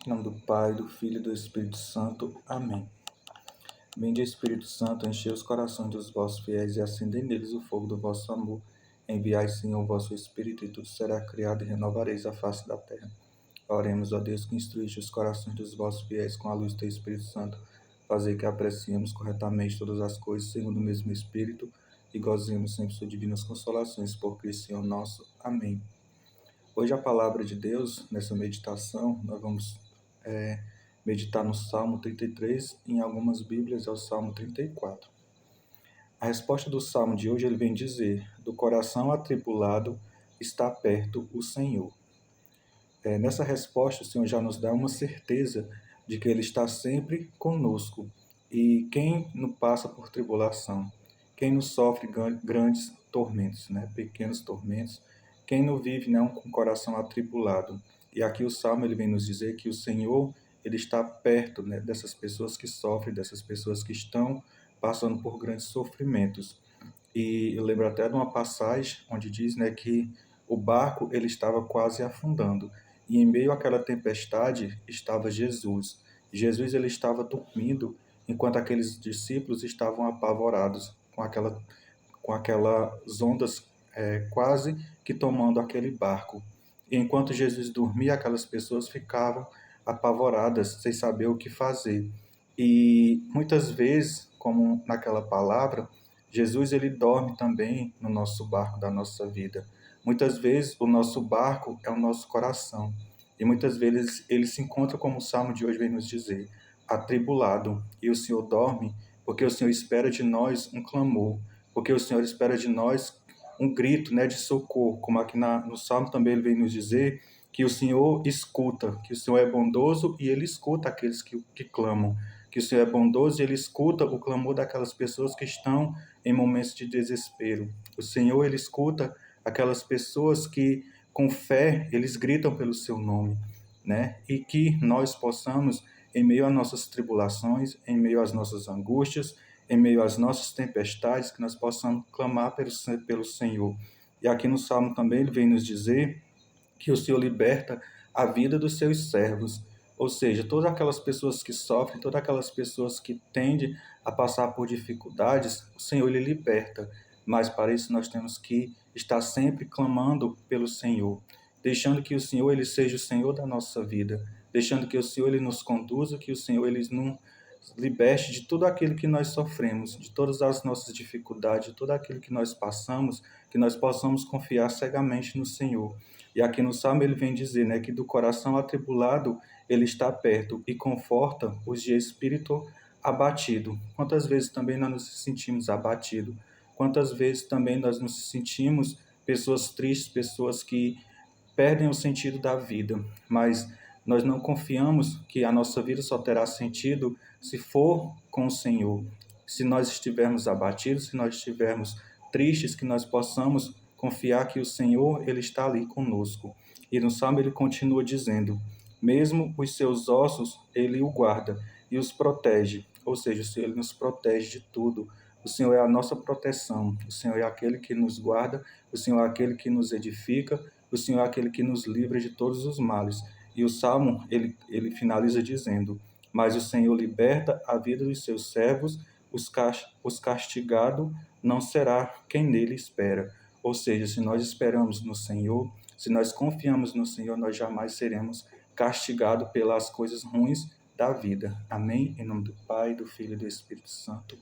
Em nome do Pai, do Filho e do Espírito Santo. Amém. Vinde, Espírito Santo, enchei os corações dos vossos fiéis e acendei neles o fogo do vosso amor. Enviai, Senhor, o vosso Espírito, e tudo será criado, e renovareis a face da terra. Oremos, ó Deus, que instruíste os corações dos vossos fiéis com a luz do teu Espírito Santo. Fazei que apreciemos corretamente todas as coisas, segundo o mesmo Espírito, e gozemos sempre suas divinas consolações, por Cristo Senhor nosso. Amém. Hoje a palavra de Deus, nessa meditação, nós vamos meditar no Salmo 33, em algumas Bíblias é o Salmo 34. A resposta do Salmo de hoje ele vem dizer: do coração atribulado está perto o Senhor. Nessa resposta o Senhor já nos dá uma certeza de que Ele está sempre conosco. E quem não passa por tribulação, quem não sofre grandes tormentos, pequenos tormentos, quem não vive com o coração atribulado. E aqui o Salmo ele vem nos dizer que o Senhor ele está perto dessas pessoas que sofrem, dessas pessoas que estão passando por grandes sofrimentos. E eu lembro até de uma passagem onde diz que o barco ele estava quase afundando. E em meio àquela tempestade estava Jesus. Jesus ele estava dormindo enquanto aqueles discípulos estavam apavorados com aquelas ondas quase que tomando aquele barco. E enquanto Jesus dormia, aquelas pessoas ficavam apavoradas, sem saber o que fazer. E muitas vezes, como naquela palavra, Jesus ele dorme também no nosso barco da nossa vida. Muitas vezes o nosso barco é o nosso coração. E muitas vezes ele se encontra, como o Salmo de hoje vem nos dizer, atribulado. E o Senhor dorme porque o Senhor espera de nós um clamor, porque o Senhor espera de nós um grito de socorro, como aqui no Salmo também ele vem nos dizer que o Senhor escuta, que o Senhor é bondoso e ele escuta aqueles que clamam, que o Senhor é bondoso e ele escuta o clamor daquelas pessoas que estão em momentos de desespero. O Senhor ele escuta aquelas pessoas que com fé eles gritam pelo seu nome, E que nós possamos, em meio às nossas tribulações, em meio às nossas angústias, em meio às nossas tempestades, que nós possamos clamar pelo Senhor. E aqui no Salmo também ele vem nos dizer que o Senhor liberta a vida dos seus servos. Ou seja, todas aquelas pessoas que sofrem, todas aquelas pessoas que tendem a passar por dificuldades, o Senhor ele liberta. Mas para isso nós temos que estar sempre clamando pelo Senhor, deixando que o Senhor ele seja o Senhor da nossa vida, deixando que o Senhor ele nos conduza, que o Senhor ele nos liberte de tudo aquilo que nós sofremos, de todas as nossas dificuldades, de tudo aquilo que nós passamos, que nós possamos confiar cegamente no Senhor. E aqui no Salmo ele vem dizer, que do coração atribulado ele está perto e conforta os de espírito abatido. Quantas vezes também nós nos sentimos abatidos? Quantas vezes também nós nos sentimos pessoas tristes, pessoas que perdem o sentido da vida, mas nós não confiamos que a nossa vida só terá sentido se for com o Senhor. Se nós estivermos abatidos, se nós estivermos tristes, que nós possamos confiar que o Senhor ele está ali conosco. E no Salmo ele continua dizendo: mesmo os seus ossos ele o guarda e os protege. Ou seja, o Senhor ele nos protege de tudo. O Senhor é a nossa proteção. O Senhor é aquele que nos guarda. O Senhor é aquele que nos edifica. O Senhor é aquele que nos livra de todos os males. E o Salmo ele finaliza dizendo: mas o Senhor liberta a vida dos seus servos, os castigado não será quem nele espera. Ou seja, se nós esperamos no Senhor, se nós confiamos no Senhor, nós jamais seremos castigados pelas coisas ruins da vida. Amém? Em nome do Pai, do Filho e do Espírito Santo.